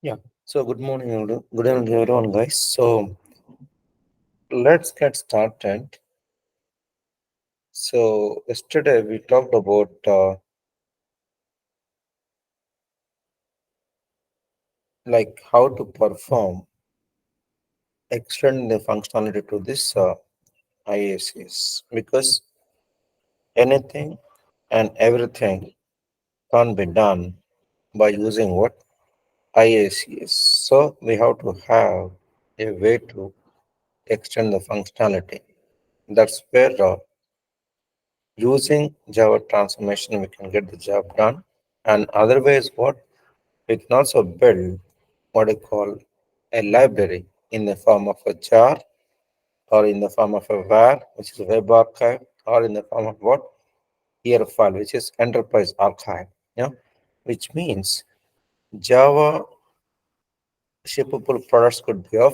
Yeah. So good morning, good evening, everyone, guys. So let's get started. So yesterday we talked about like how to perform, extend the functionality to this IACs because anything and everything can't be done by using what IACs. So we have to have a way to extend the functionality. That's where using Java transformation we can get the job done. And otherwise, what we can also build what I call a library in the form of a jar or in the form of a var, which is a web archive, or in the form of what here file, which is enterprise archive. Yeah, which means Java shippable products could be of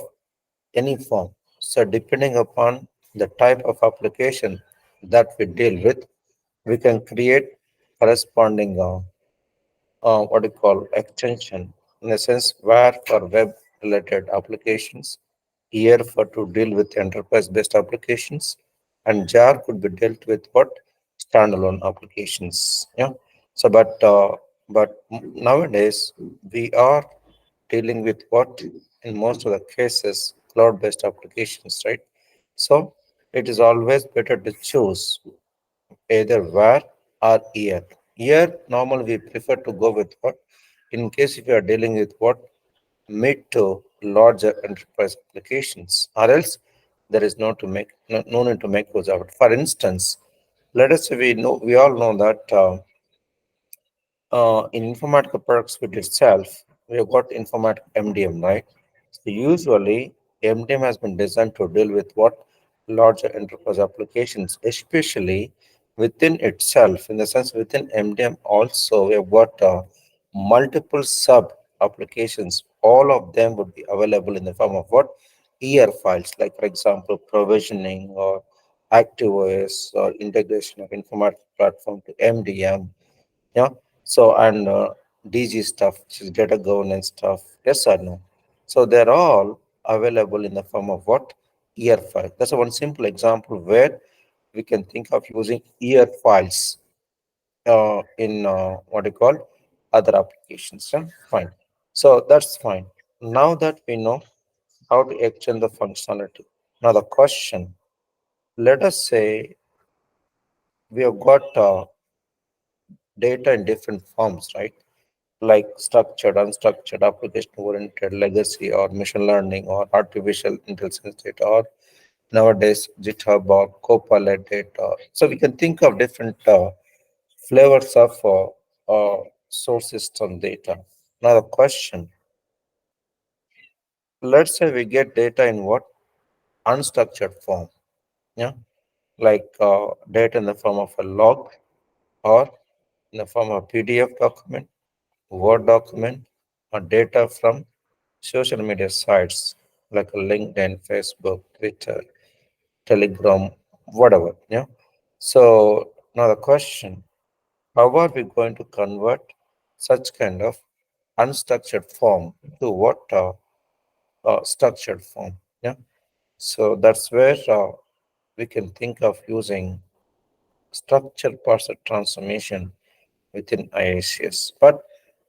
any form. So depending upon the type of application that we deal with, we can create corresponding what you call extension in a sense where for web related applications, here for to deal with enterprise based applications, and jar could be dealt with what standalone applications. Yeah. So but nowadays we are dealing with what in most of the cases cloud based applications, right? So it is always better to choose either where or here. Here, normally we prefer to go with what? In case if you are dealing with what? Mid to larger enterprise applications, or else there is no need to make those out. For instance, let us say we all know that in Informatica Product Suite itself, we have got Informatica MDM, right? So usually, MDM has been designed to deal with what larger enterprise applications, especially within itself. In the sense, within MDM also, we have got multiple sub applications. All of them would be available in the form of what files, like for example, provisioning or ActiveOS or integration of Informatica platform to MDM. Yeah. So and DG stuff, which is data governance stuff. Yes or no? So they're all available in the form of what? File. That's one simple example where we can think of using files in what you call other applications. Yeah? Fine. So that's fine. Now that we know how to extend the functionality. Now the question, let us say we have got data in different forms, right? Like structured, unstructured, application oriented, legacy, or machine learning, or artificial intelligence data, or nowadays GitHub or Copilot data. So we can think of different flavors of source system data. Now the question, let's say we get data in what? Unstructured form. Yeah, like data in the form of a log or in the form of PDF document, Word document, or data from social media sites like LinkedIn, Facebook, Twitter, Telegram, whatever. Yeah. So now the question: how are we going to convert such kind of unstructured form to what structured form? Yeah. So that's where we can think of using structure parser transformation within IICS. But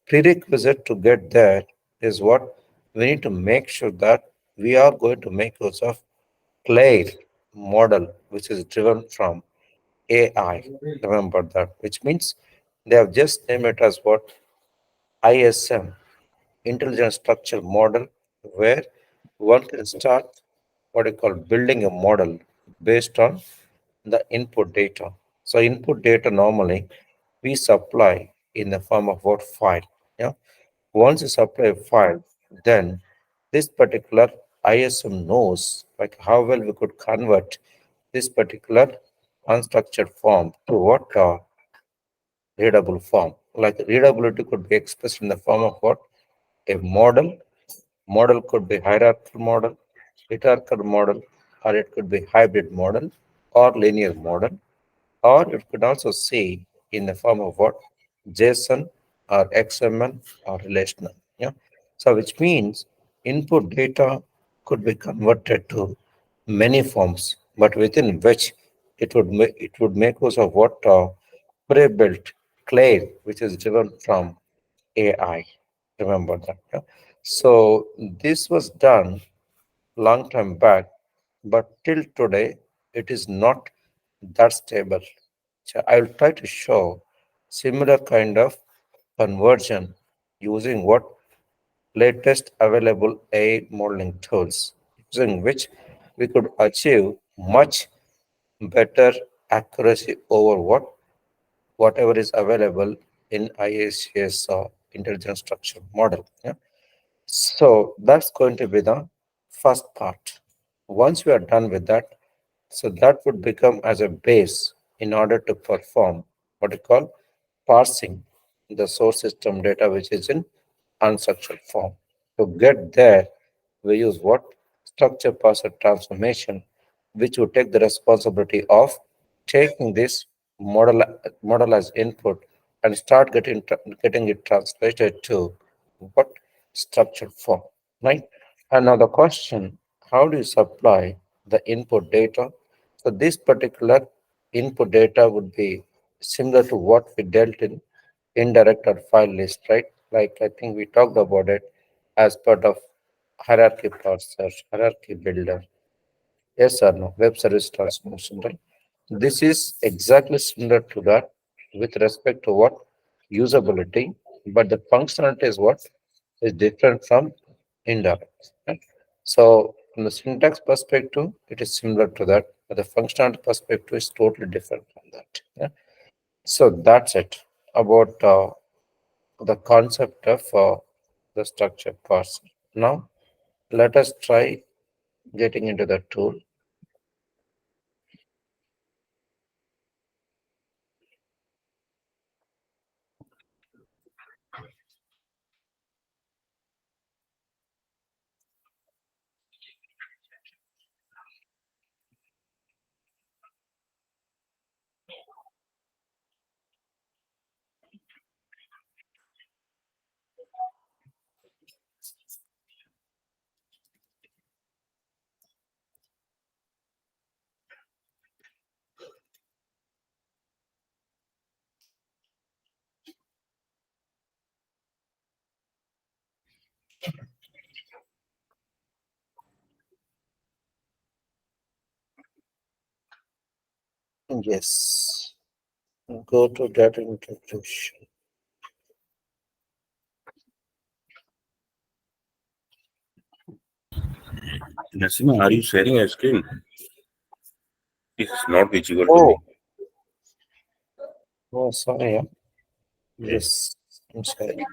prerequisite to get there is what we need to make sure that we are going to make use of Claire model, which is driven from AI. Remember that, which means they have just named it as what ISM, Intelligent Structure Model, where one can start what I call building a model based on the input data. So input data normally we supply in the form of what file. Yeah. Once you supply a file, then this particular ISM knows like how well we could convert this particular unstructured form to what readable form. Like readability could be expressed in the form of what? A model. Model could be hierarchical model, hierarchical model, or it could be hybrid model or linear model, or it could also see in the form of what? JSON or XML or relational. Yeah. So, which means input data could be converted to many forms, but within which it would make use of what pre-built claim, which is driven from AI. Remember that. Yeah? So this was done long time back, but till today it is not that stable. So I'll try to show similar kind of conversion using what latest available AI modeling tools, using which we could achieve much better accuracy over whatever is available in IACS intelligence structure model. Yeah? So that's going to be the first part. Once we are done with that, so that would become as a base in order to perform what we call parsing the source system data which is in unstructured form. To get there, we use what? Structure parser transformation, which would take the responsibility of taking this model as input and start getting it translated to what? Structured form, right? And now the question, how do you supply the input data? So this particular input data would be similar to what we dealt in indirect or file list, right? Like I think we talked about it as part of hierarchy parser, hierarchy builder. Yes or no? Web service transformation, right? This is exactly similar to that with respect to what usability, but the functionality is what is different from indirect. Right? So from the syntax perspective, it is similar to that, but the functionality perspective is totally different from that. Yeah? So that's it about the concept of the structure parser. Now, let us try getting into the tool. Yes, go to data integration. Nasima, are you sharing a screen? This is not visible to Oh, me. oh, sorry. Yeah. Okay. Yes, I'm sorry.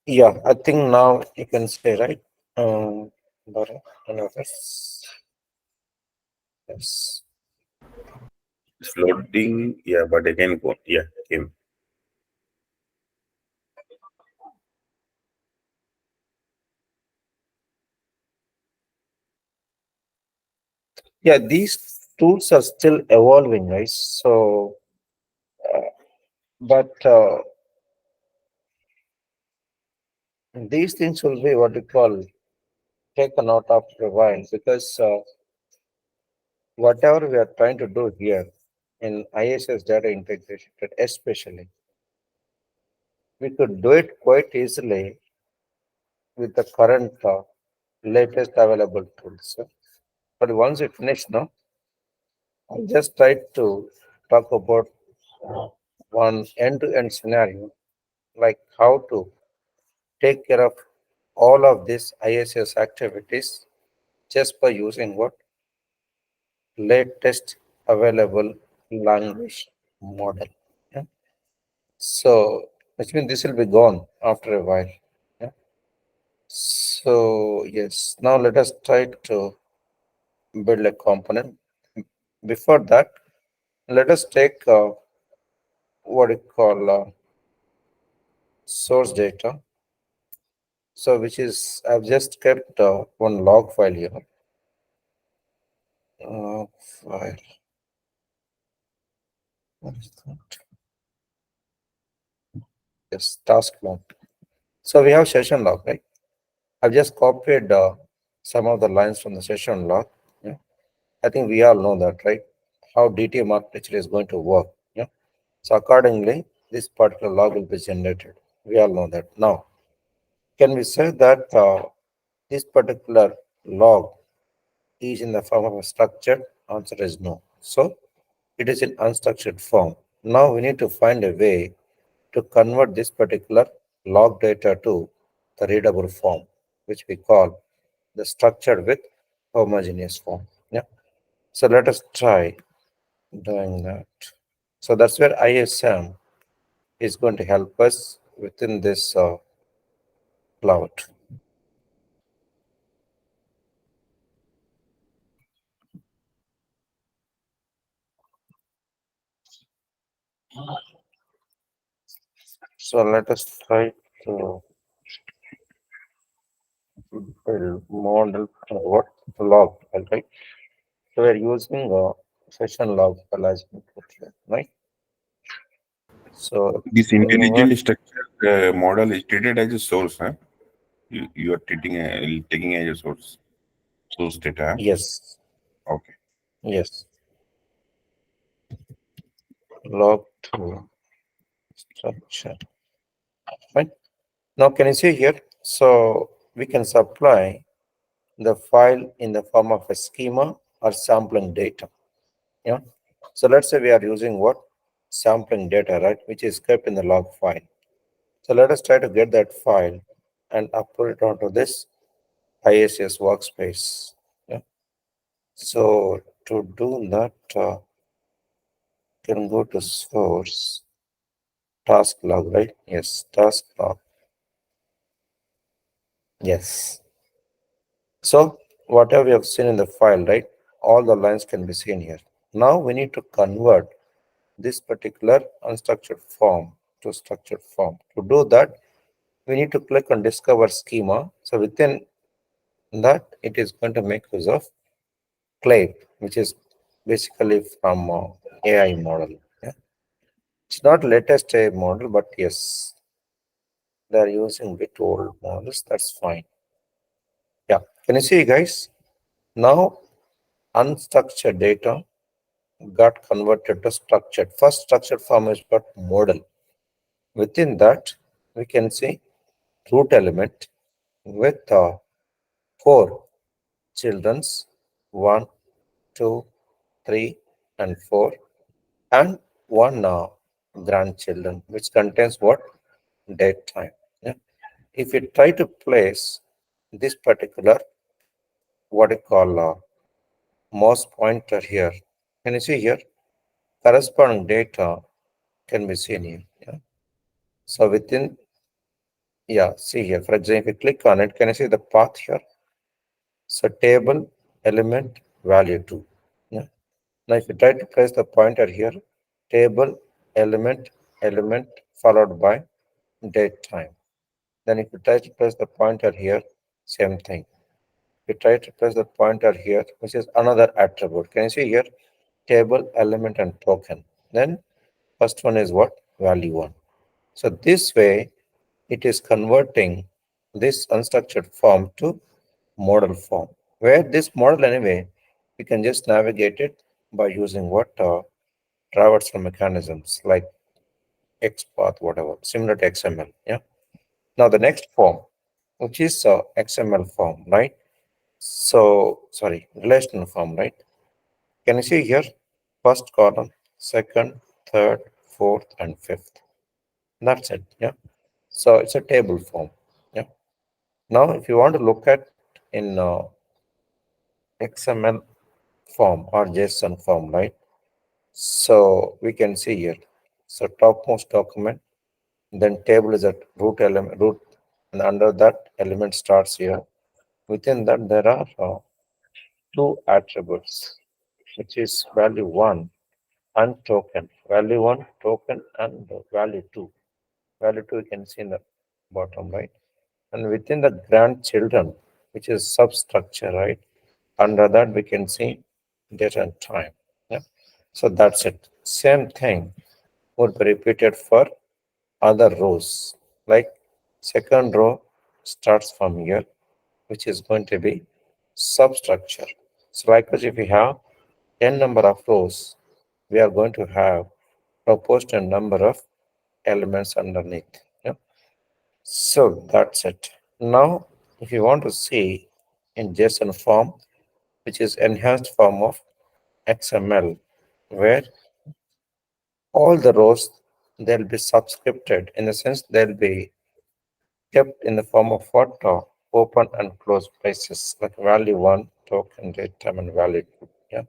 Yeah, I think now you can say, right? Bharat, yes. Yes. It's floating. Yeah, but again, go. Yeah, came. Yeah, these tools are still evolving, right? So, but these things will be what we call taken out after a while because whatever we are trying to do here in ISS data integration, especially, we could do it quite easily with the current latest available tools. But once we finish now, I just tried to talk about one end-to-end scenario, like how to take care of all of these ISS activities just by using what latest available language model. Yeah? So, which means this will be gone after a while. Yeah? So, yes, now let us try to build a component. Before that, let us take what you call source data. So, which is, I've just kept one log file here. File. What is that? Yes, task log. So we have session log, right? I've just copied some of the lines from the session log. Yeah. I think we all know that, right? How DTM architecture is going to work. Yeah. So accordingly, this particular log will be generated. We all know that. Now, can we say that this particular log is in the form of a structured? Answer is no. So it is in unstructured form. Now we need to find a way to convert this particular log data to the readable form, which we call the structured with homogeneous form. Yeah. So let us try doing that. So that's where ISM is going to help us within this cloud. So let us try to build model what log, right? So we're using session log as input here, right? So This convert, intelligently structured model is treated as a source, huh? You are taking as a source data. yes, Okay. yes, log to structure, right? Now can you see here? So we can supply the file in the form of a schema or sampling data. Yeah. So let's say we are using what? Sampling data, right? Which is kept in the log file. So let us try to get that file and upload it onto this ISS workspace. Yeah. So to do that, can go to source task log, right? Yes, task log. Yes. So whatever we have seen in the file, right? All the lines can be seen here. Now we need to convert this particular unstructured form to structured form. To do that, we need to click on discover schema. So within that, it is going to make use of clave, which is basically from AI model. Yeah. It's not latest AI model, but yes, they are using bit old models. That's fine. Yeah. Can you see, guys? Now unstructured data got converted to structured. First structured form is what? Model. Within that, we can see root element with four children's, 1, 2, 3, and 4, and one grandchildren, which contains what? Date time. Yeah. If you try to place this particular, what you call mouse pointer here, can you see here? Corresponding data can be seen here. Yeah. So within, yeah, see here, for example, if you click on it, can you see the path here? So table, element, value 2. Yeah. Now if you try to place the pointer here, table, element, followed by date time. Then if you try to place the pointer here, same thing. If you try to place the pointer here, which is another attribute. Can you see here? Table, element, and token. Then first one is what? Value 1. So this way, it is converting this unstructured form to model form. Where this model anyway, you can just navigate it by using what? Traversal mechanisms like XPath, whatever, similar to XML. Yeah. Now the next form, which is XML form, right? So, sorry, relational form, right? Can you see here? First column, second, third, fourth, and fifth. That's it. Yeah. So it's a table form. Yeah. Now, if you want to look at in XML form or JSON form, right? So we can see here. So topmost document, then table is at root element, root, and under that element starts here. Within that, there are two attributes, which is value 1 and token. Value 1, token, and value 2. Value 2 you can see in the bottom right. And within the grandchildren, which is substructure, right? Under that we can see date and time. Yeah. So that's it. Same thing would be repeated for other rows. Like second row starts from here, which is going to be substructure. So likewise, if we have n number of rows, we are going to have proportional number of elements underneath. Yeah. So that's it. Now, if you want to see in JSON form, which is enhanced form of XML, where all the rows they'll be subscripted in the sense they'll be kept in the form of what open and close braces like value one token date time and value two. Yeah.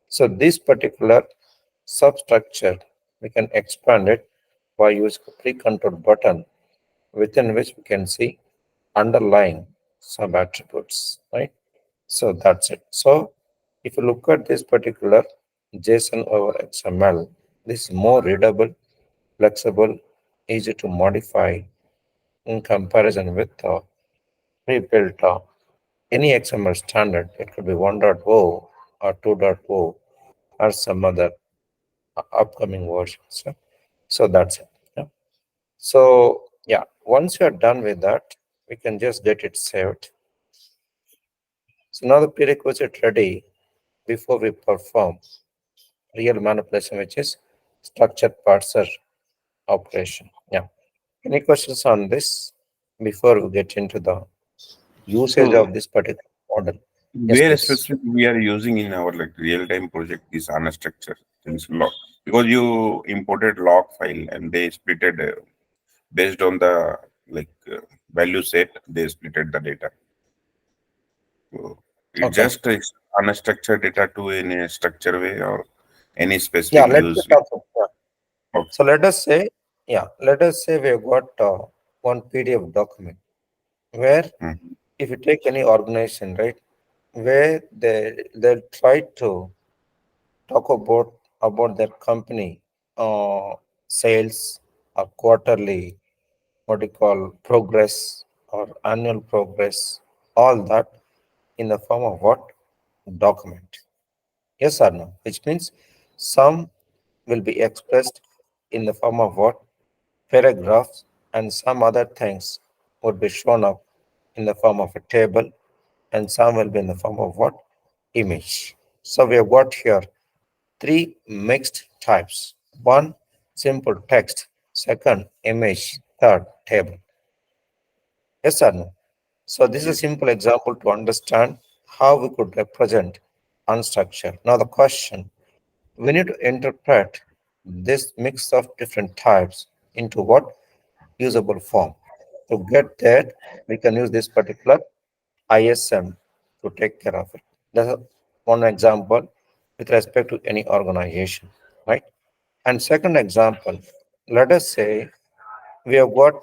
So this particular substructure we can expand it by using a pre-control button within which we can see underlying sub attributes, right? So that's it. So if you look at this particular JSON over XML, this is more readable, flexible, easy to modify in comparison with pre-built any XML standard. It could be 1.0 or 2.0 or some other upcoming versions. Yeah. So that's it. Yeah. So yeah, once you are done with that, we can just get it saved. So now the prerequisite ready before we perform real manipulation, which is structured parser operation. Yeah. Any questions on this before we get into the usage So of this particular model? Yes, where please. specifically we are using in our like real-time project is unstructured things log, because you imported log file and they split it based on the like value set, they splitted the data. So it Okay. just is unstructured data to in a structured way or any Yeah, specific let me use. talk. Yeah. Okay. So let us say we've got one PDF document where Mhm. if you take any organization, right, where they'll try to talk about their company sales or quarterly, what you call progress or annual progress, all that in the form of what? Document. Yes or no? Which means some will be expressed in the form of what? Paragraphs, and some other things would be shown up in the form of a table, and some will be in the form of what? Image. So we have got here three mixed types. One, simple text. Second, image. Third, table. Yes or no? So this is a Yes. simple example to understand how we could represent unstructured. Now the question, we need to interpret this mix of different types into what? Usable form. To get that, we can use this particular ISM to take care of it. That's one example with respect to any organization, right? And second example, let us say we have got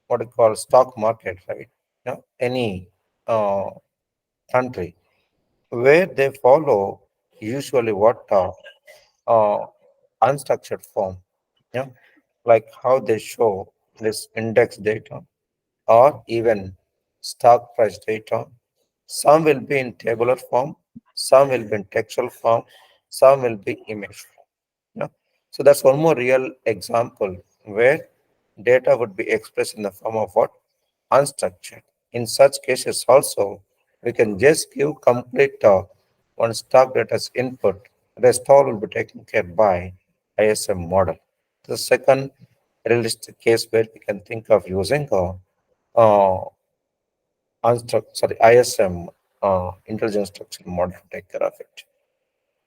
what we call stock market, right? Yeah, any uh, country where they follow usually what uh, unstructured form, yeah, like how they show this index data or even stock price data. Some will be in tabular form, some will be in textual form, some will be image form. Yeah. So that's one more real example where data would be expressed in the form of what? Unstructured. In such cases also, we can just give complete one stock data's input. Rest all will be taken care by ISM model. The second realistic case where we can think of using uh, sorry, ISM intelligence structure model to take care of it.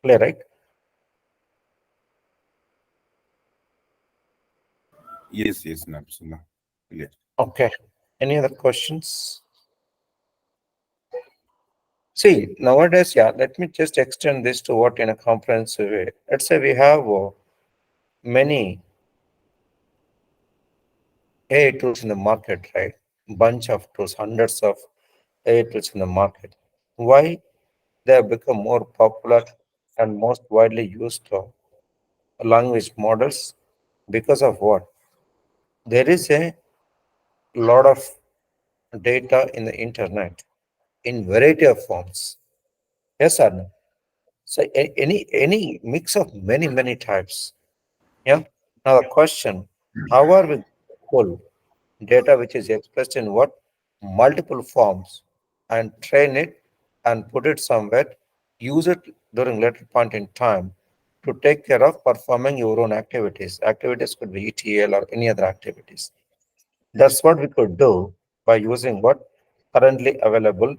Clear, right? Yes, yes, Nabsula. Yes. Okay. Any other questions? See, nowadays, yeah, let me just extend this to what in a comprehensive way. Let's say we have many AI tools in the market, right? Bunch of tools, hundreds of AI tools in the market. Why they have become more popular and most widely used language models? Because of what? There is a lot of data in the internet in variety of forms. Yes or no? So any mix of many types. Yeah. Now the question: how are we pull data which is expressed in what multiple forms and train it and put it somewhere, use it during later point in time to take care of performing your own activities. Activities could be ETL or any other activities. That's what we could do by using what currently available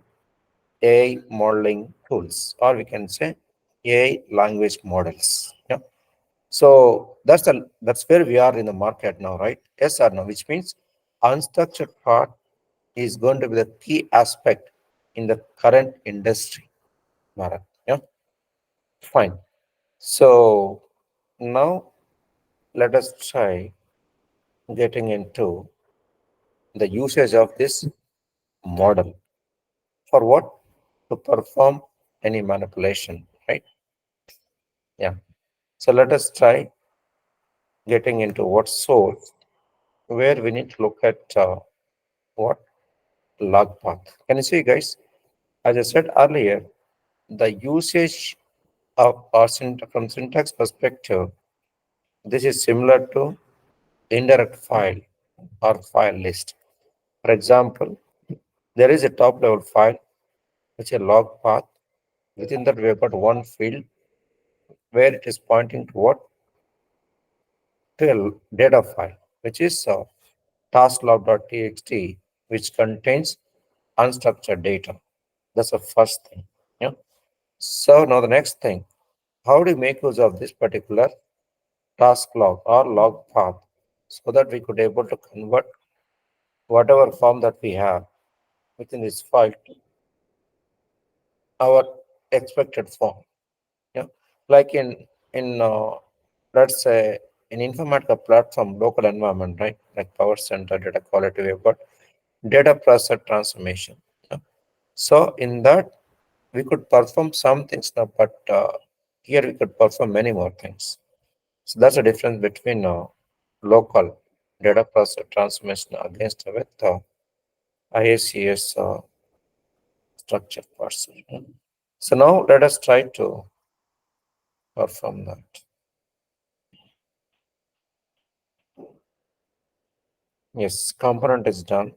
AI modeling tools, or we can say AI language models. Yeah. So that's where we are in the market now, right? Yes or no? Which means unstructured part is going to be the key aspect in the current industry, Bharat. Yeah, fine. So now let us try getting into the usage of this model for what? To perform any manipulation, right? Yeah. So let us try getting into what source, where we need to look at what log path. Can you see, guys? As I said earlier, the usage of our from syntax perspective, this is similar to indirect file or file list. For example, there is a top level file which is a log path. Within that, we have got one field where it is pointing to what? To a data file, which is tasklog.txt, which contains unstructured data. That's the first thing. Yeah. So now the next thing, how do you make use of this particular task log or log path so that we could able to convert whatever form that we have within this file to our expected form. Yeah, like in let's say in Informatica platform local environment, right? Like Power Center, data quality, we've got data process transformation. Yeah. So in that we could perform some things now, but here we could perform many more things. So that's the difference between local data process transformation against with IACS structure parser. So now let us try to perform that. Yes, component is done.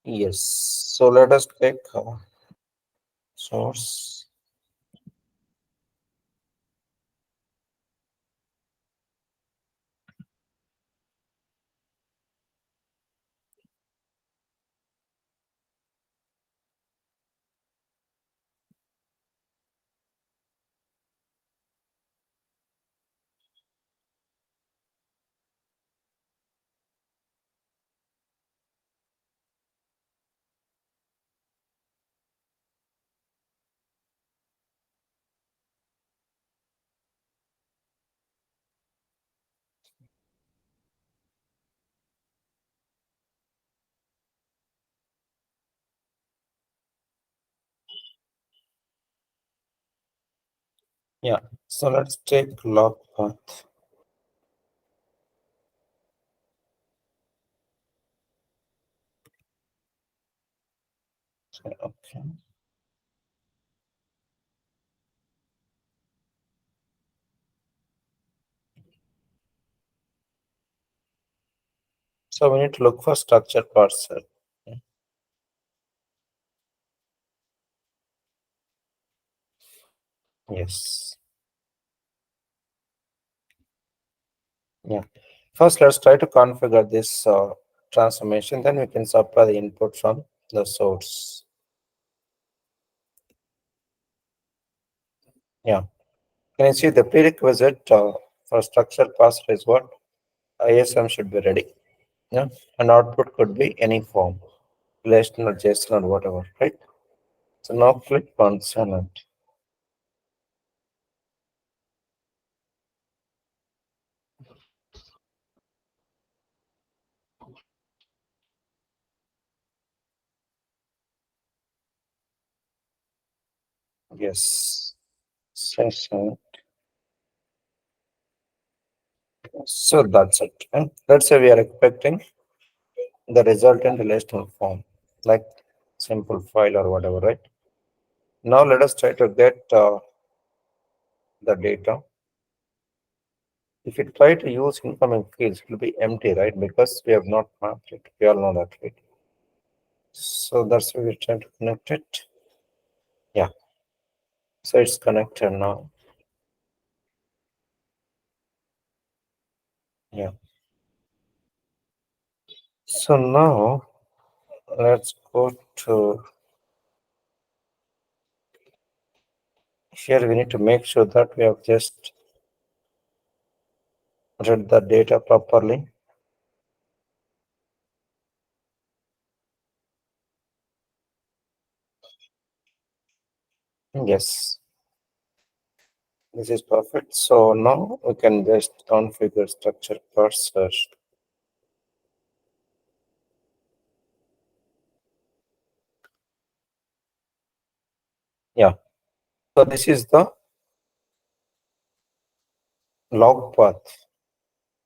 Yes. So let us take source. Yeah. So let's take log path. So, okay. So we need to look for structure parser. Yes. Yeah. First, let's try to configure this transformation. Then we can supply the input from the source. Yeah. Can you see the prerequisite for structure parser is what? ISM should be ready. Yeah. And output could be any form, relational, JSON, or whatever, right? So now click on Sonnet. Yes. Session. So that's it. And let's say we are expecting the result in relational form, like simple file or whatever, right? Now let us try to get the data. If you try to use incoming fields, it will be empty, right? Because we have not mapped it. We all know that, right? So that's why we're trying to connect it. Yeah. So it's connected now. Yeah. So now let's go to here. We need to make sure that we have just read the data properly. Yes, this is perfect. So now we can just configure structure parser. Yeah. So this is the log path,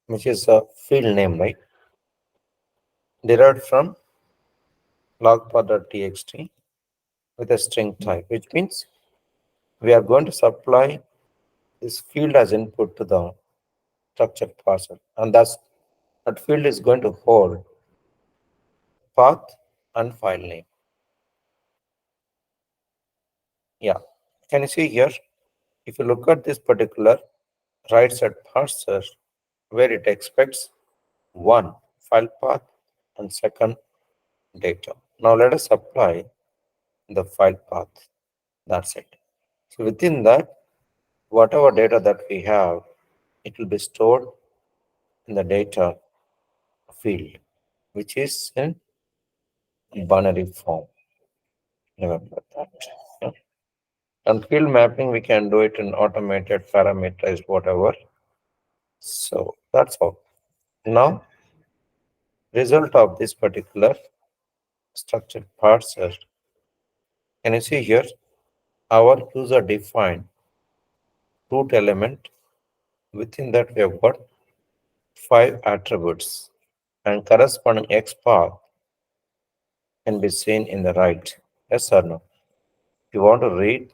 which is a field name, right? Derived from logpath.txt with a string type, which means we are going to supply this field as input to the structure parser, and that field is going to hold path and file name. Yeah. Can you see here? If you look at this particular right side parser, where it expects one file path and second data. Now let us apply the file path. That's it. So within that, whatever data that we have, it will be stored in the data field, which is in binary form. Remember that. Yeah. And field mapping, we can do it in automated, parameterized, whatever. So that's all. Now, result of this particular structured parser. Can you see here? Our user defined root element. Within that, we have got 5 attributes, and corresponding X path can be seen in the right. Yes or no? If you want to read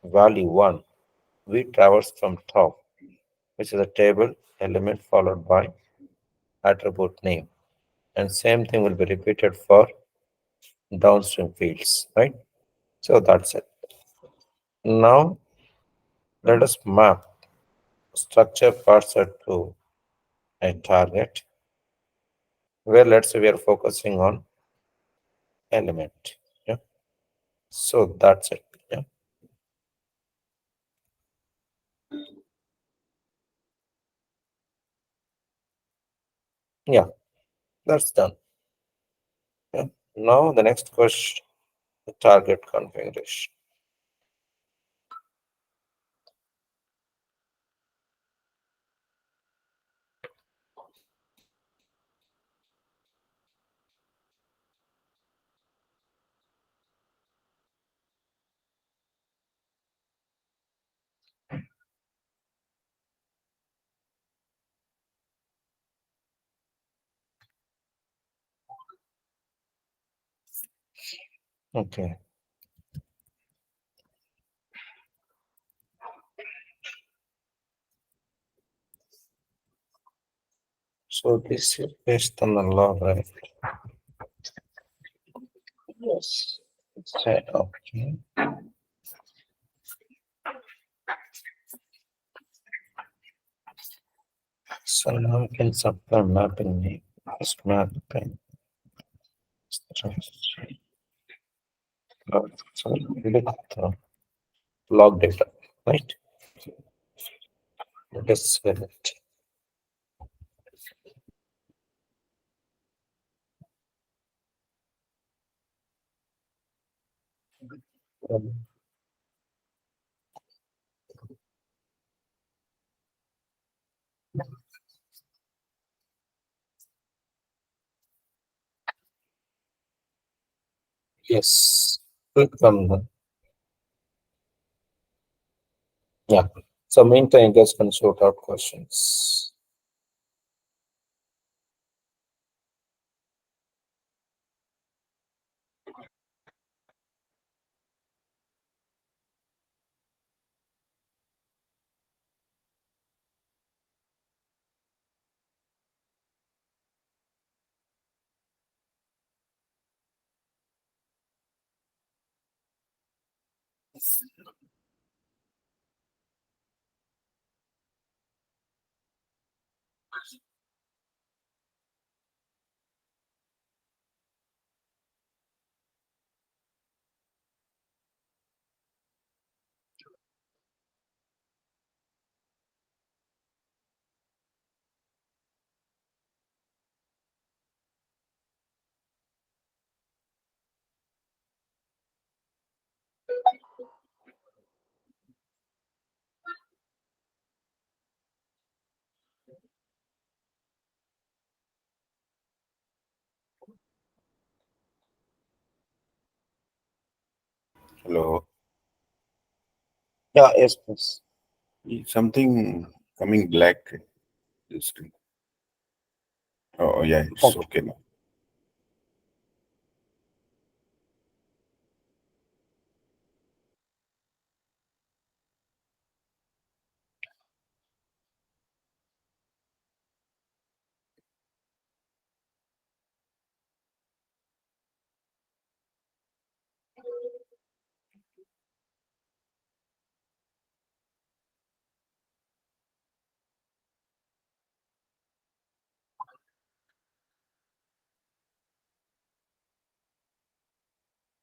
value 1, we traverse from top, which is a table element followed by attribute name. And same thing will be repeated for downstream fields, right? So that's it. Now let us map structure parser to a target where let's say we are focusing on element. Yeah. So that's it. Yeah. Yeah, that's done. Yeah. Now the next question, the target configuration. Okay. So this is based on the law, right? Yes. Say okay. So now we can supply mapping name. First mapping. Structure. So with the log data, right? Let us select. Um, yes. Click on the Yeah. So meantime, you guys can sort out questions. Hello. Yeah, yes, please. Something coming black. This thing. Oh, yeah, it's Okay. okay now.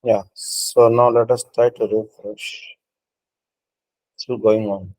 Yeah. So now let us try to refresh. Still going on.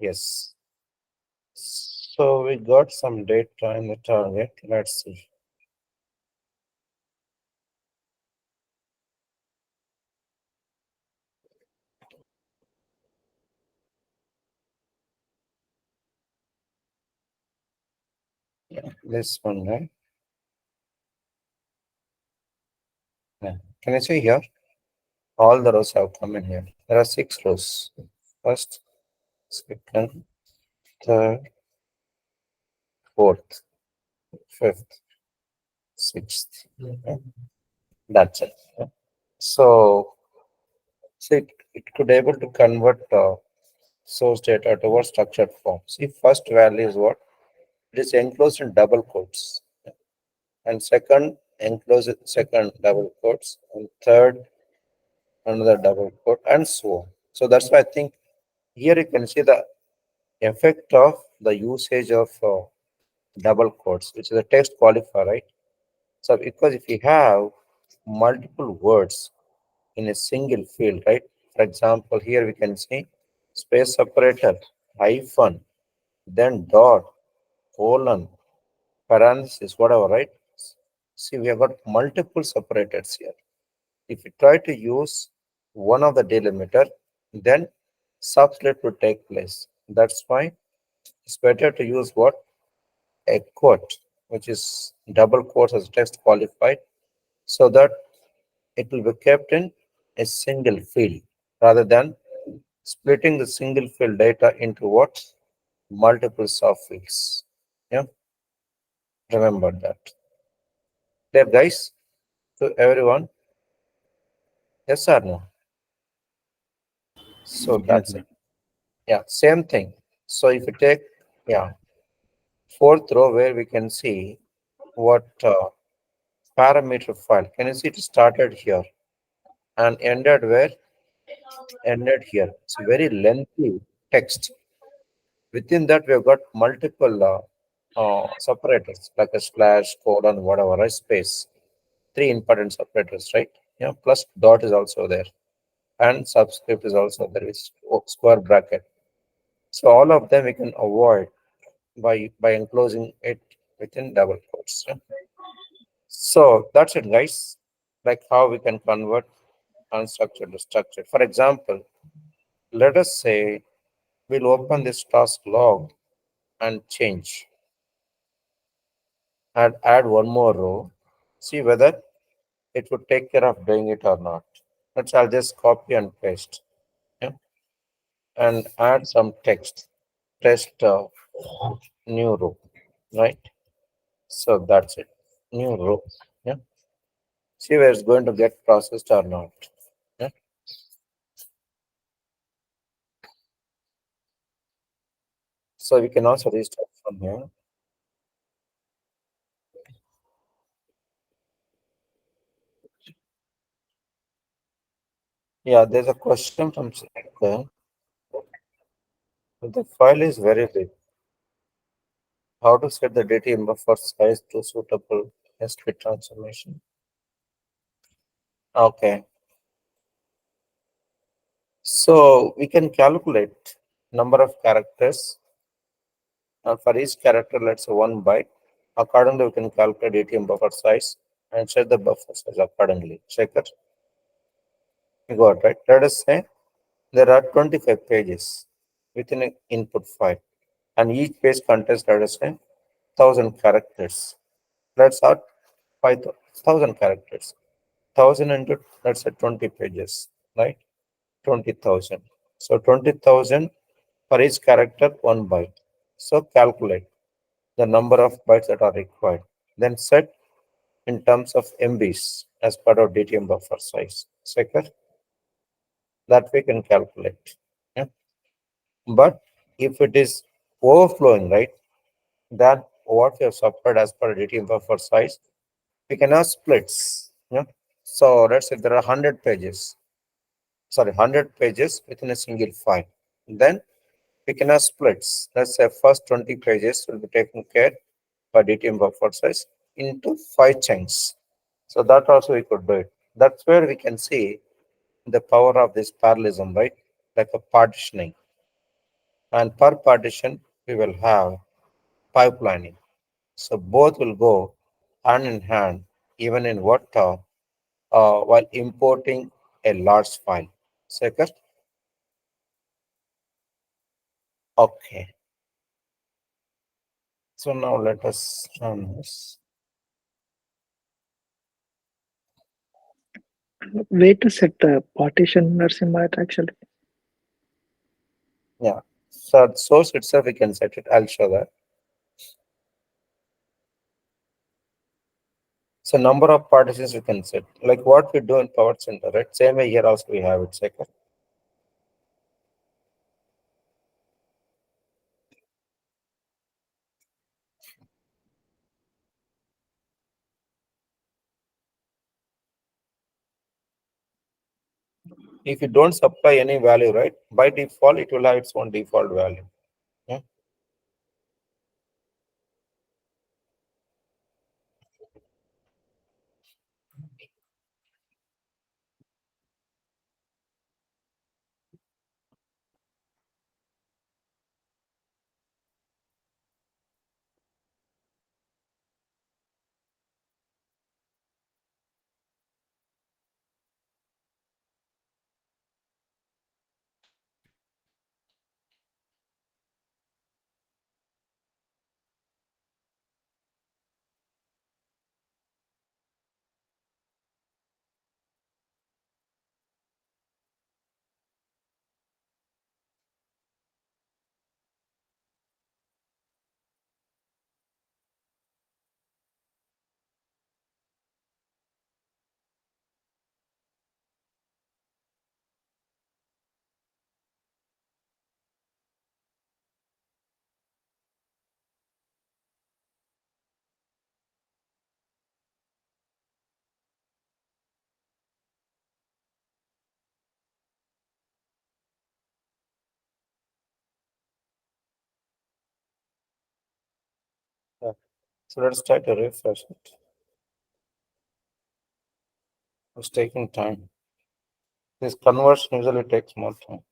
Yes. So we got some data in the target. Let's see. Yeah, this one, right? Yeah. Can you see here? All the rows have come in here. There are six rows. First, second, third, fourth, fifth, sixth. Okay. That's it. Yeah. So, it could able to convert source data towards structured form. See, first value is what? It is enclosed in double quotes. And second, enclosed second double quotes. And third, another double quote, and so on. So that's why I think here you can see the effect of the usage of double quotes, which is a text qualifier, right? So because if you have multiple words in a single field, right? For example, here we can see space separator, hyphen, then dot, colon, parenthesis, whatever, right? See, we have got multiple separators here. If you try to use one of the delimiter, then subsplit will take place. That's why it's better to use what? A quote, which is double quotes as text qualified, so that it will be kept in a single field rather than splitting the single field data into what? Multiple subfields. Yeah, remember that. There, guys. to everyone? Yes or no? So Yes, that's it. Yeah, same thing. So if you take, yeah, fourth row where we can see what parameter file. Can you see it started here and ended where? Ended here. It's very lengthy text. Within that, we've got multiple separators like a slash, colon, whatever, right? Space. Three important separators, right? Yeah, plus dot is also there. And subscript is also there with square bracket. So all of them we can avoid by enclosing it within double quotes. Yeah? So that's it, guys. Like how we can convert unstructured to structured. For example, let us say we'll open this task log and change and add one more row. See whether it would take care of doing it or not. Let's I'll just copy and paste. Yeah, and add some text. Test new row, right? So that's it. New row. Yeah. See where it's going to get processed or not. Yeah. So we can also restart from here. Yeah, there's a question from Shankar. The file is very big. How to set the DTM buffer size to suitable SP transformation? Okay. So we can calculate number of characters, and for each character, let's say 1 byte. Accordingly, we can calculate ATM buffer size and set the buffer size accordingly. Check it. You got right. Let us say there are 25 pages within an input file, and each page contains, let us say, 1,000 characters. Let's add 5,000 characters. 1,000 into, let's say, 20 pages, right? 20,000. So 20,000 for each character, 1 byte. So calculate the number of bytes that are required. Then set in terms of MBs as part of DTM buffer size. Second, that we can calculate. Yeah. But if it is overflowing, right, then what we have supplied as per DTM buffer size, we can have splits. Yeah. So let's say there are 100 pages, sorry, 100 pages within a single file. Then we can have splits. Let's say first 20 pages will be taken care by DTM buffer size into 5 chunks. So that also we could do it. That's where we can see the power of this parallelism, right? Like a partitioning. And per partition, we will have pipelining. So both will go hand in hand, even in what while importing a large file. Second, okay. So now let us run this. Way to set the partition Narsimha actually. Yeah. So the source itself, we can set it. I'll show that. So number of partitions we can set, like what we do in Power Center, right? Same way here also we have it. Second, if you don't supply any value, right, by default it will have its own default value. Yeah. So let's try to refresh it. It's taking time. This conversion usually takes more time.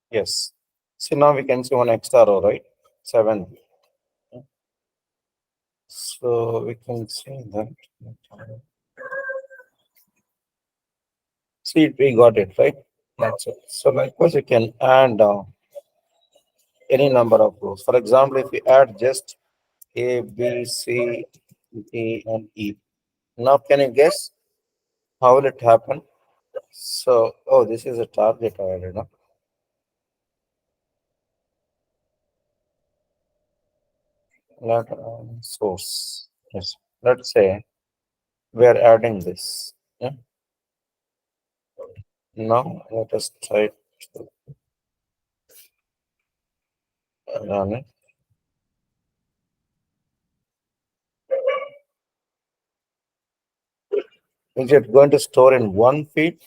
Yes. See, now we can see one extra row, right? 7. So we can see that. See, we got it, right? That's it. So likewise, you can add any number of rows. For example, if we add just A, B, C, D, and E. Now, can you guess how will it happen? So, oh, this is a target already, no? Not source. Yes. Let's say we are adding this. Yeah. Now, let us try to run it. Is it going to store in one field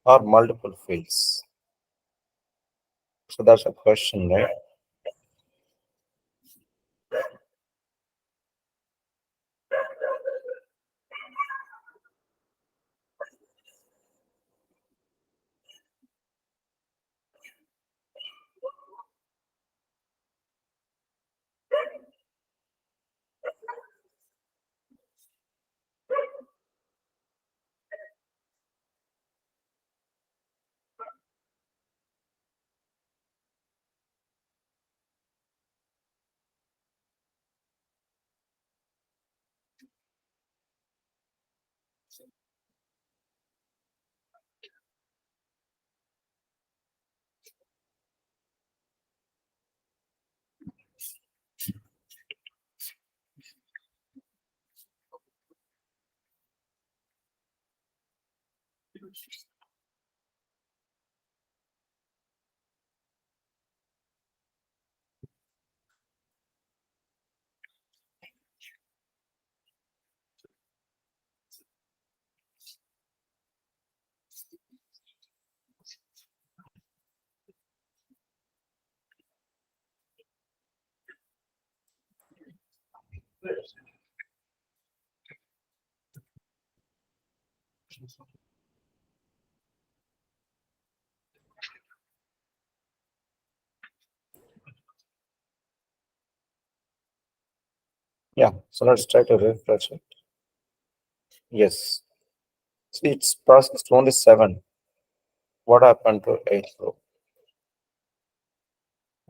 or multiple fields? So that's a question, right? Yeah. So let's try to refresh it. Yes. See, it's processed only 7. What happened to 8 row?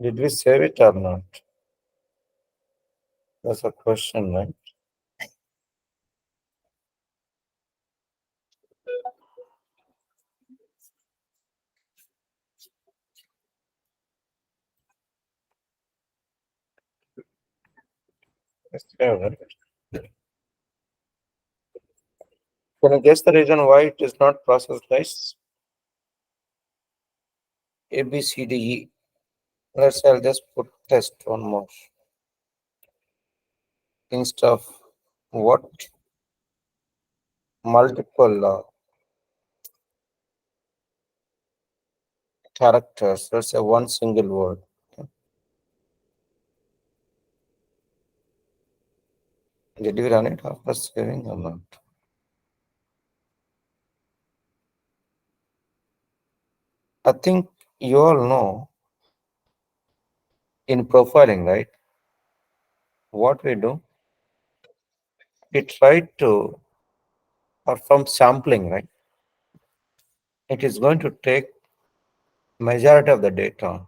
Did we save it or not? That's a question, right? Yes, yeah, right. Can you guess the reason why it is not processed, guys? A, B, C, D, E. Let's say I'll just put test one more instead of what multiple characters. Let's say one single word. Okay. Did you run it after saving or not? I think you all know in profiling, right? What we do, we try to perform sampling, right? It is going to take majority of the data,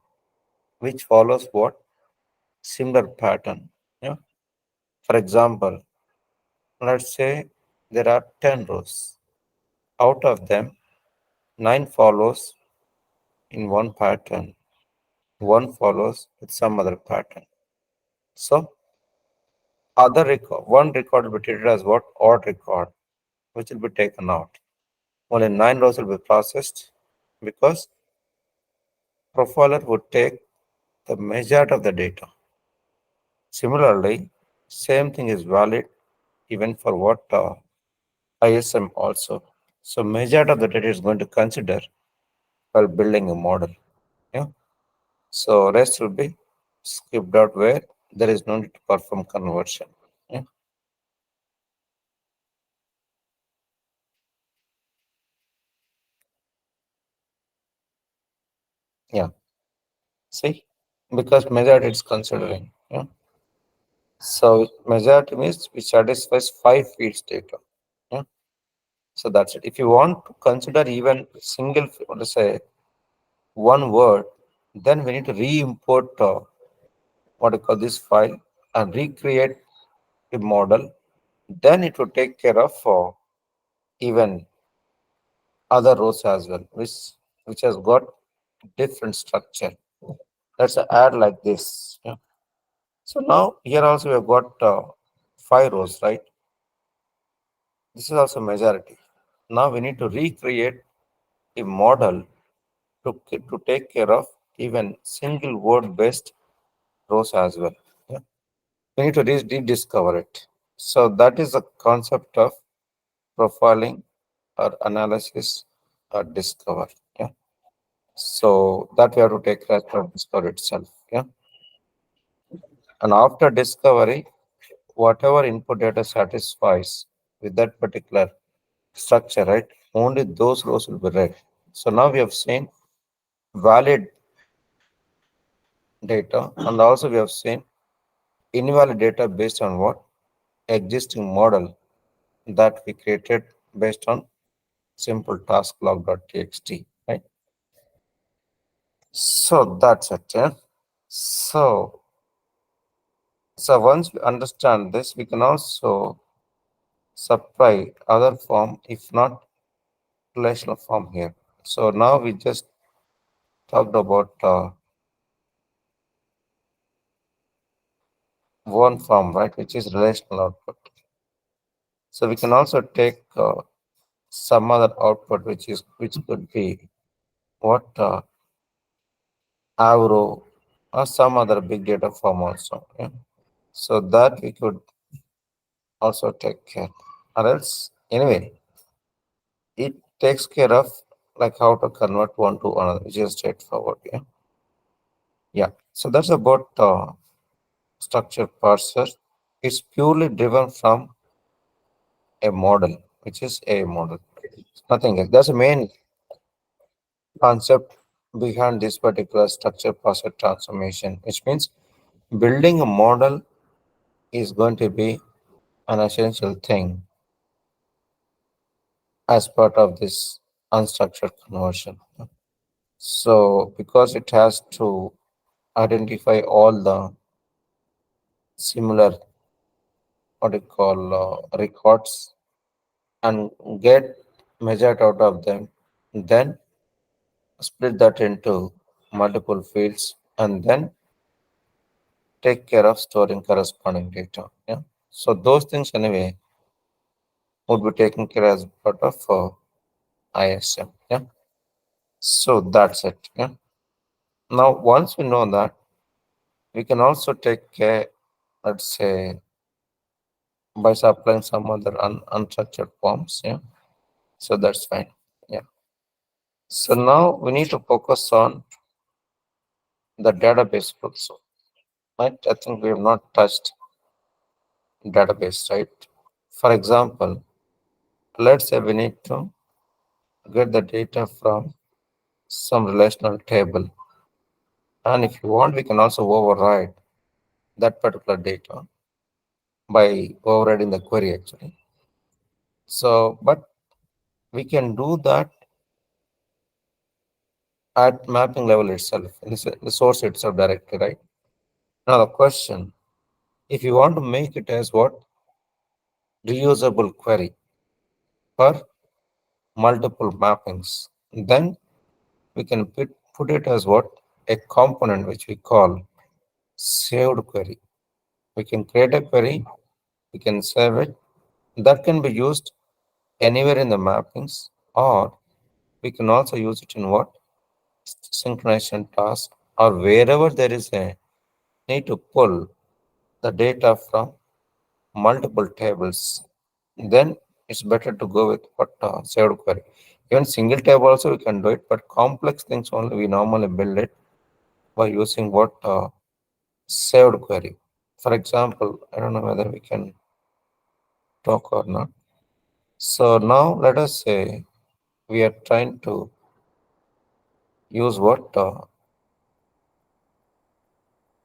which follows what? similar pattern. Yeah. For example, let's say there are 10 rows. Out of them, 9 follows in one pattern, one follows with some other pattern. So one record will be treated as what? Odd record, which will be taken out. Only 9 rows will be processed because profiler would take the majority of the data. Similarly, same thing is valid even for what ISM also. So majority of the data is going to consider while building a model. Yeah. So rest will be skipped out where there is no need to perform conversion. Yeah. Yeah. See, because majority is considering. Yeah. So majority means which satisfies 5 feeds data. Yeah. So that's it. If you want to consider even single, let's say one word, then we need to re-import what you call this file and recreate a model. Then it will take care of even other rows as well, which has got different structure. Let's add like this. Yeah. So now here also we have got 5 rows, right? This is also majority. Now we need to recreate a model to take care of even single word based rows as well. Yeah. We need to rediscover it. So that is the concept of profiling or analysis or discover. Yeah. So that we have to take as for discover itself. Yeah. And after discovery, whatever input data satisfies with that particular structure, right? Only those rows will be read. So now we have seen valid data and also we have seen invalid data based on what? Existing model that we created based on simple task log.txt, right? So that's it. Yeah. So, so once we understand this, we can also supply other form, if not relational form here. So now we just talked about one form, right, which is relational output. So we can also take some other output, which could be what Avro or some other big data form also. Yeah? So that we could also take care. Or else, anyway, it takes care of like how to convert one to another, which is straightforward. Yeah. Yeah. So that's about structure parser. It's purely driven from a model, which is a model. Nothing else. That's the main concept behind this particular structure parser transformation, which means building a model is going to be an essential thing as part of this unstructured conversion. So because it has to identify all the similar what you call records and get measured out of them, then split that into multiple fields and then take care of storing corresponding data. Yeah. So those things anyway would be taken care as part of ISM. Yeah. So that's it. Yeah. Now once we know that, we can also take care, let's say, by supplying some other unstructured forms. Yeah. So that's fine. Yeah. So now we need to focus on the database also. Right? I think we have not touched database, right? For example, let's say we need to get the data from some relational table. And if you want, we can also override that particular data by overriding the query actually. So, but we can do that at mapping level itself, in the source itself directly, right? Now the question, if you want to make it as what? Reusable query for multiple mappings, then we can put it as what? A component which we call saved query. We can create a query, we can save it. That can be used anywhere in the mappings, or we can also use it in what? Synchronization task, or wherever there is a need to pull the data from multiple tables, then it's better to go with what saved query. Even single table also we can do it, but complex things only we normally build it by using what saved query. For example, I don't know whether we can talk or not. So now let us say we are trying to use what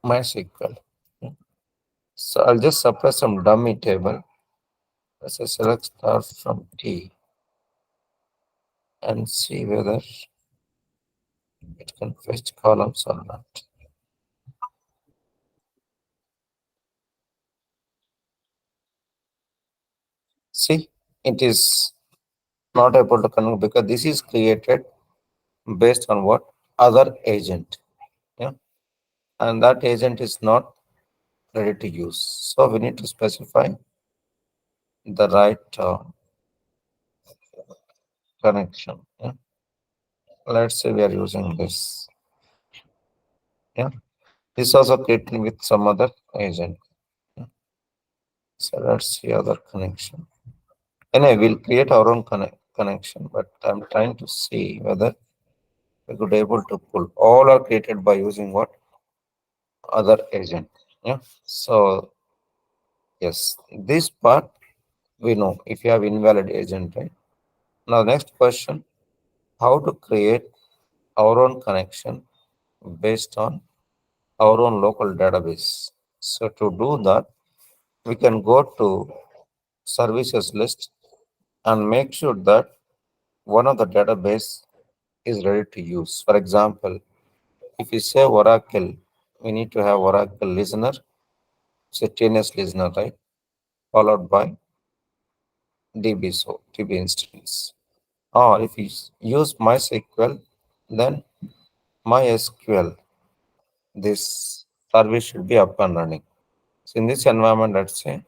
MySQL. So I'll just suppress some dummy table. Let's say select star from T and see whether it can fetch columns or not. See, it is not able to connect because this is created based on what? Other agent. Yeah. And that agent is not ready to use. So we need to specify the right connection. Yeah. Let's say we are using this. Yeah. This also created with some other agent. Yeah. So let's see other connection. Anyway, we'll create our own connection, but I'm trying to see whether we could able to pull. All are created by using what? Other agent. Yeah. So yes, this part we know if you have invalid agent, right? Now next question, how to create our own connection based on our own local database. So to do that, we can go to services list and make sure that one of the database is ready to use. For example, if you say Oracle, we need to have Oracle listener, say TNS listener, right? Followed by DB, so DB instance. Or if you use MySQL, then MySQL, this service should be up and running. So in this environment, let's say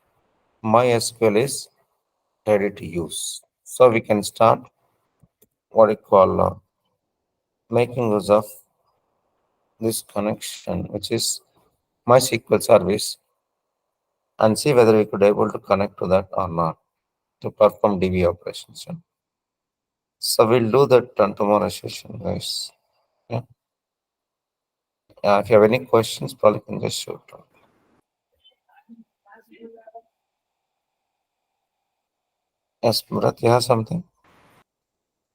MySQL is ready to use. So we can start what we call making use of this connection, which is MySQL service, and see whether we could able to connect to that or not to perform DB operations. Yeah. So we'll do that on tomorrow session, guys. Yeah. If you have any questions, probably can just shoot. Yes, Murat, you have something?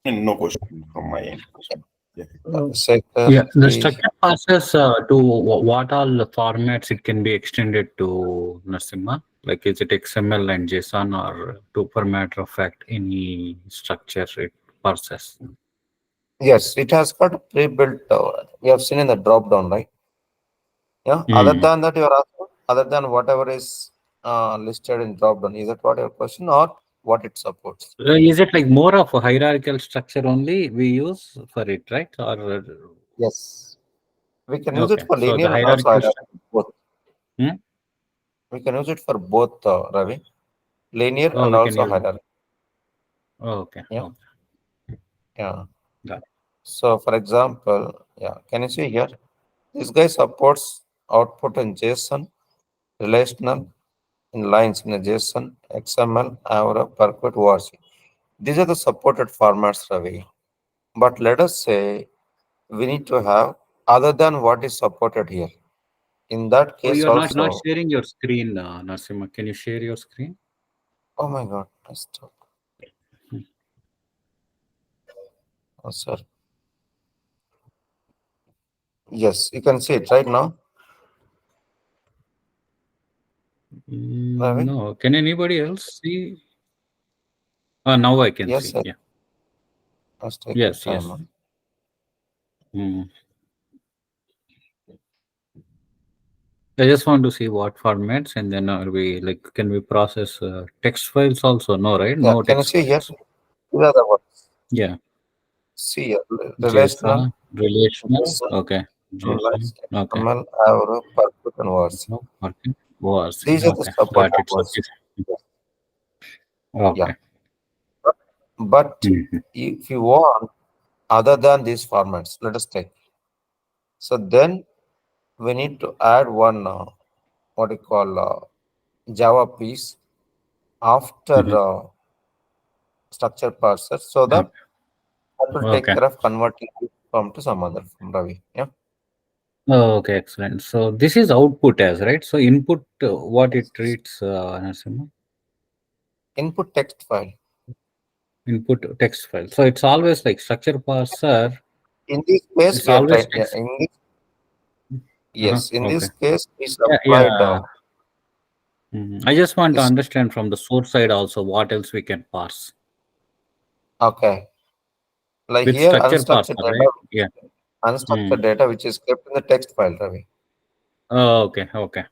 And no question from my end. So, yeah. Sekar, Yeah, the please. structure passes to what all the formats it can be extended to, Narasimha? Like, is it XML and JSON, or to, for matter of fact, any structure it parses? Yes, it has got a pre-built. You have seen in the drop down, right? Yeah. Other Hmm. than that, you are asking, other than whatever is listed in drop down, is that what your question or what it supports? Is it like more of a hierarchical structure only we use for it, right? Or Yes. We can use it okay, for so the linear and also hierarchical hierarchical. structure. Both. Hmm? We can use it for both, Ravi. Linear Oh, and we can also use. hierarchical. Oh, okay, Yeah. okay, Yeah. got it. So, for example, yeah, can you see here? This guy supports output in JSON, relational, in lines in a JSON, XML, Avro, Perquit, ORC. These are the supported formats, Ravi. But let us say we need to have other than what is supported here. In that Oh, case you're not also, sharing your screen, Narasimha. Can you share your screen? oh my God, I stopped. Oh, sir. Yes, you can see it right now, Ravi. No. Can anybody else see? Now I can Yes, see. yes. Yeah. Let's take your Yes, time. yes. Huh? Mm. I just want to see what formats, and then we like can we process text files also? No, right? Yeah, No can you text see here? files. These are the ones. Yeah, See here, relational, JSON, relational. JSON, Okay, JSON. unless Okay, XML, Avro, Perput, and VARC. no, okay, ORC. These are the Okay, got supported it. So ones. this. Okay. Yeah, but Mhm. if you want other than these formats, let us take. So then we need to add one what you call Java piece after Mhm. structure parser, so that that will take Okay. care of converting it from to some other from Ravi. Yeah, Oh, okay, excellent. So this is output as right. So input, what it reads, Narasimha? input text file. Input text file. So it's always like structure parser. In this case, It's we are always trying. Yeah, text. in this, Uh-huh. yes, in Okay. this case, we Yeah, supplied. yeah. I just want to Is understand from the source side also what else we can parse okay. Like with here, structure unstructured parser, right? data, Yeah. unstructured Mm. data, which is kept in the text file, Ravi. Oh, okay. Okay.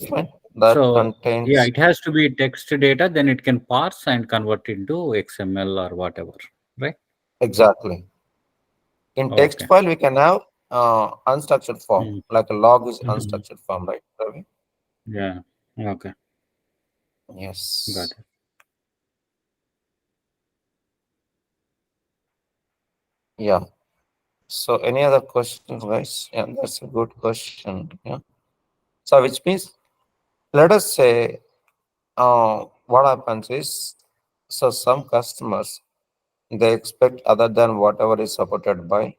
Fine. That So yeah, contains it has to be text data. Then it can parse and convert into XML or whatever, right? exactly. In text Okay. file, we can have unstructured form, Mm. like a log is Mhm. unstructured form, right, Ravi? Yeah. Okay. Got Yes. it. Yeah. So any other questions, guys? Yeah, that's a good question. Yeah. So which means, let us say, what happens is, so some customers they expect other than whatever is supported by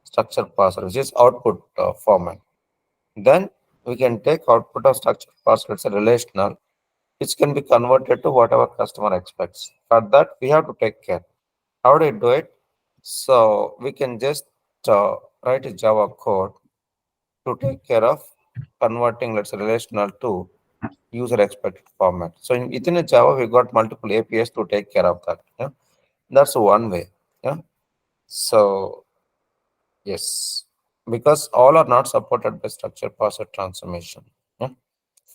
structure parser, which is output format. Then we can take output of structure parser, it's a relational, which can be converted to whatever customer expects. For that, we have to take care. How do I do it? So we can just write a Java code to take care of converting, let's say, relational to user expected format. So within a Java, we got multiple APIs to take care of that. Yeah, that's one way. Yeah. So yes, because all are not supported by structure parser transformation. Yeah,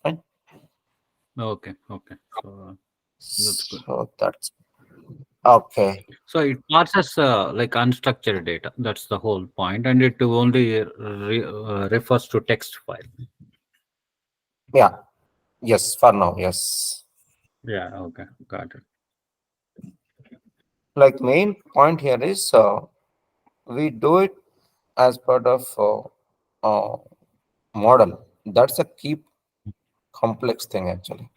fine. Okay. Okay. So that's good. So that's okay. So it parses like unstructured data. That's the whole point, and it only refers to text file. Yeah. Yes. For now, yes. Yeah. Okay. Got it. Like main point here is we do it as part of model. That's a key complex thing actually.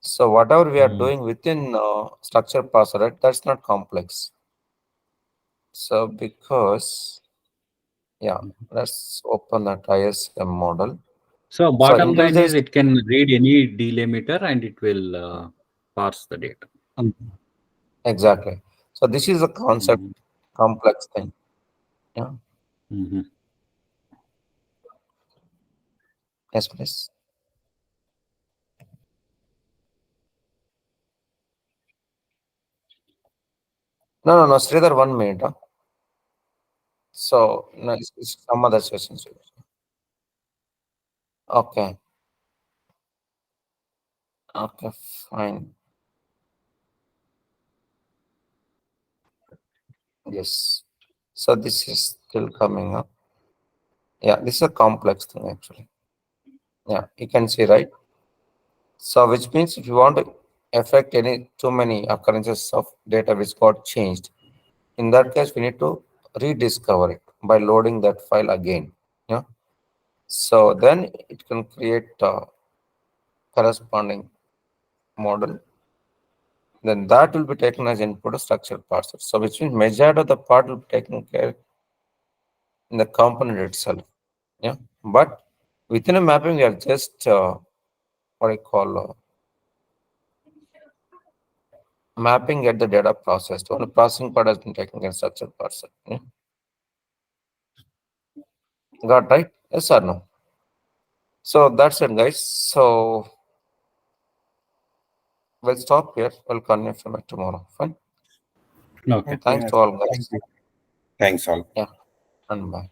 So whatever we are Mm. doing within structure parser, right, that's not complex. So because yeah, let's open that ISM model. So So bottom line is intelligence, it can read any delimiter and it will parse the data. exactly. So this is a concept Mhm. complex thing. Yeah. Mhm. Yes, please. No, no, no. Sridhar, 1 minute. Huh? So no, it's some other sessions. Okay. Okay. Fine. Yes. So this is still coming up. Yeah, this is a complex thing actually. Yeah, you can see, right? So which means if you want to affect any too many occurrences of data which got changed, in that case we need to rediscover it by loading that file again. Yeah. So then it can create a corresponding model. Then that will be taken as input to structure parser. So which means majority of the part will be taken care in the component itself. Yeah. But within a mapping, we are just what I call mapping at the data processed. Only processing part has been taken in structure parser. Yeah. Got right? Yes or no? So that's it, guys. So we'll stop here. We'll continue from it tomorrow. Fine. Okay. Thanks Okay. to all Thank guys. you. Thanks all. Yeah. And bye.